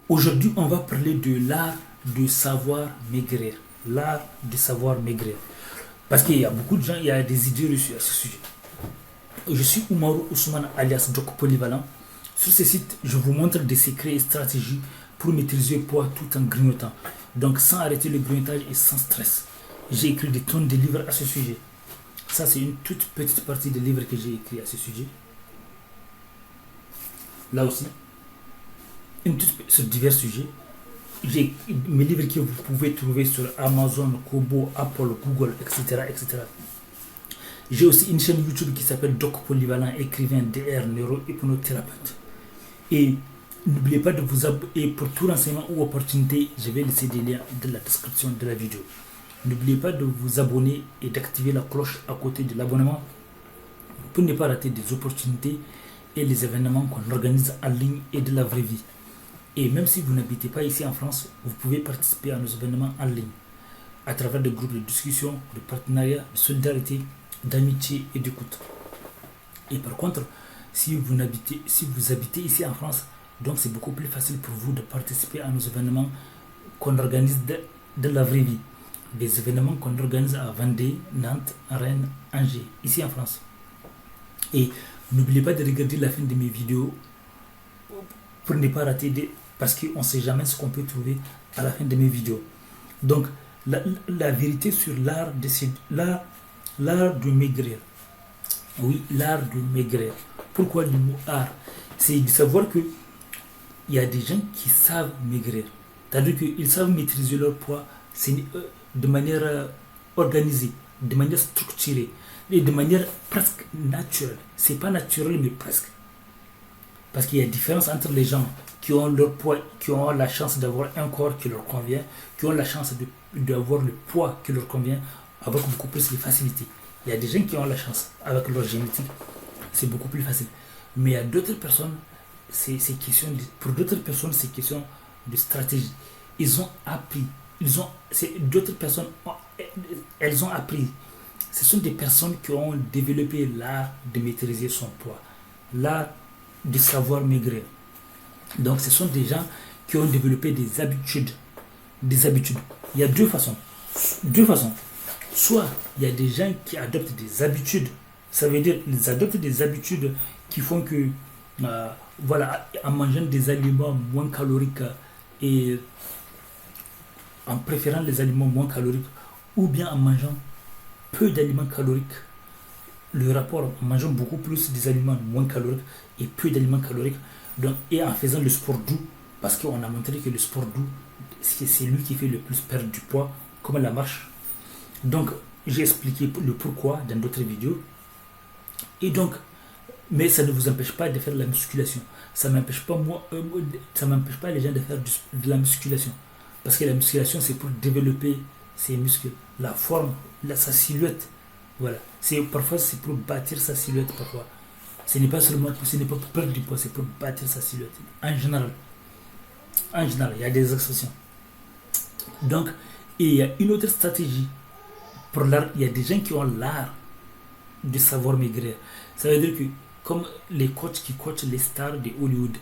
Aujourd'hui, on va parler de l'art de savoir maigrir. L'art de savoir maigrir. Parce qu'il y a beaucoup de gens, il y a des idées reçues à ce sujet. Je suis Oumarou Ousmane alias Doc Polyvalent. Sur ce site, je vous montre des secrets et stratégies pour maîtriser le poids tout en grignotant. Donc sans arrêter le grignotage et sans stress. J'ai écrit des tonnes de livres à ce sujet. Ça, c'est une toute petite partie des livres que j'ai écrit à ce sujet. Là aussi, sur divers sujets. J'ai mes livres que vous pouvez trouver sur Amazon, Kobo, Apple, Google, etc. etc. J'ai aussi une chaîne YouTube qui s'appelle Doc Polyvalent, écrivain DR, neuro-hypnothérapeute. Et n'oubliez pas de vous abonner. Et pour tout renseignement ou opportunité, je vais laisser des liens dans la description de la vidéo. N'oubliez pas de vous abonner et d'activer la cloche à côté de l'abonnement pour ne pas rater des opportunités et les événements qu'on organise en ligne et de la vraie vie. Et même si vous n'habitez pas ici en France, vous pouvez participer à nos événements en ligne à travers des groupes de discussion, de partenariat, de solidarité, d'amitié et d'écoute. Et par contre, si vous habitez ici en France, donc c'est beaucoup plus facile pour vous de participer à nos événements qu'on organise de la vraie vie. Des événements qu'on organise à Vendée, Nantes, Rennes, Angers, ici en France. Et n'oubliez pas de regarder la fin de mes vidéos pour ne pas rater parce qu'on ne sait jamais ce qu'on peut trouver à la fin de mes vidéos. Donc, la vérité sur l'art de maigrir. Oui, l'art de maigrir. Pourquoi le mot art? C'est de savoir que il y a des gens qui savent maigrir. C'est-à-dire qu'ils savent maîtriser leur poids de manière organisée, de manière structurée et de manière presque naturelle. C'est pas naturel, mais presque. Parce qu'il y a une différence entre les gens qui ont leur poids, qui ont la chance d'avoir un corps qui leur convient, qui ont la chance d'avoir le poids qui leur convient avec beaucoup plus de facilité. Il y a des gens qui ont la chance avec leur génétique, c'est beaucoup plus facile. Mais il y a d'autres personnes, pour d'autres personnes, c'est question de stratégie. Ils ont appris. D'autres personnes, elles ont appris. Ce sont des personnes qui ont développé l'art de maîtriser son poids, l'art de savoir maigrir. Donc ce sont des gens qui ont développé des habitudes. Il y a deux façons. Soit il y a des gens qui adoptent des habitudes. Ça veut dire qu'ils adoptent des habitudes qui font que, en mangeant des aliments moins caloriques et en préférant les aliments moins caloriques, ou bien en mangeant peu d'aliments caloriques. Le rapport en mangeant beaucoup plus des aliments moins caloriques et peu d'aliments caloriques, donc, et en faisant le sport doux, parce qu'on a montré que le sport doux, c'est lui qui fait le plus perdre du poids, comme la marche. Donc, j'ai expliqué le pourquoi dans d'autres vidéos. Et donc, mais ça ne vous empêche pas de faire de la musculation. Ça m'empêche pas pas les gens de faire de la musculation. Parce que la musculation, c'est pour développer ses muscles, la forme, sa silhouette. Voilà. Parfois, c'est pour bâtir sa silhouette. Parfois. Ce n'est pas pour perdre du poids, c'est pour bâtir sa silhouette. En général, il y a des exceptions. Donc, il y a une autre stratégie. Pour l'art, il y a des gens qui ont l'art de savoir maigrir. Ça veut dire que, comme les coachs qui coachent les stars de Hollywood,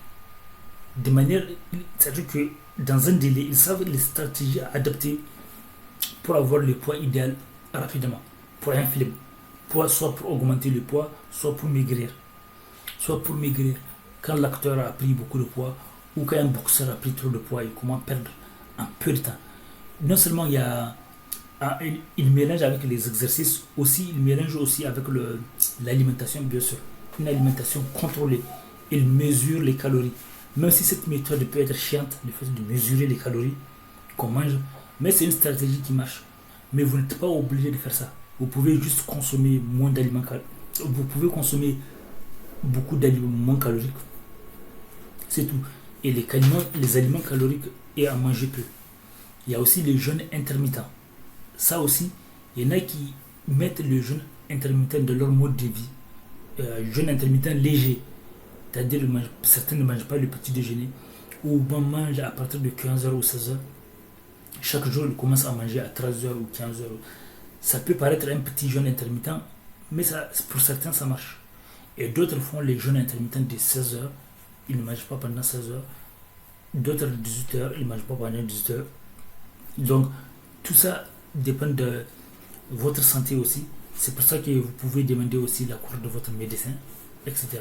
c'est-à-dire que dans un délai, ils savent les stratégies à adapter pour avoir le poids idéal rapidement, pour un film, soit pour augmenter le poids, soit pour maigrir. Soit pour maigrir, quand l'acteur a pris beaucoup de poids, ou quand un boxeur a pris trop de poids et comment perdre en peu de temps. Non seulement il mélange avec les exercices, aussi il mélange aussi avec l'alimentation, bien sûr. Une alimentation contrôlée. Il mesure les calories. Même si cette méthode peut être chiante, le fait de mesurer les calories qu'on mange, mais c'est une stratégie qui marche. Mais vous n'êtes pas obligé de faire ça. Vous pouvez juste consommer moins d'aliments caloriques. Vous pouvez consommer beaucoup d'aliments moins caloriques. C'est tout. Et les aliments caloriques et à manger peu. Il y a aussi les jeûnes intermittents. Ça aussi, il y en a qui mettent le jeûne intermittent de leur mode de vie. Jeûne intermittent léger. C'est-à-dire certains ne mangent pas le petit déjeuner. Ou mangent à partir de 15h ou 16h. Chaque jour, ils commencent à manger à 13h ou 15h. Ça peut paraître un petit jeûne intermittent, mais pour certains, ça marche. Et d'autres font les jeûnes intermittents de 16h. Ils ne mangent pas pendant 16 heures. d'autres 18 heures, ils ne mangent pas pendant 18 heures. Donc, tout ça dépend de votre santé aussi. C'est pour ça que vous pouvez demander aussi l'accord de votre médecin, etc.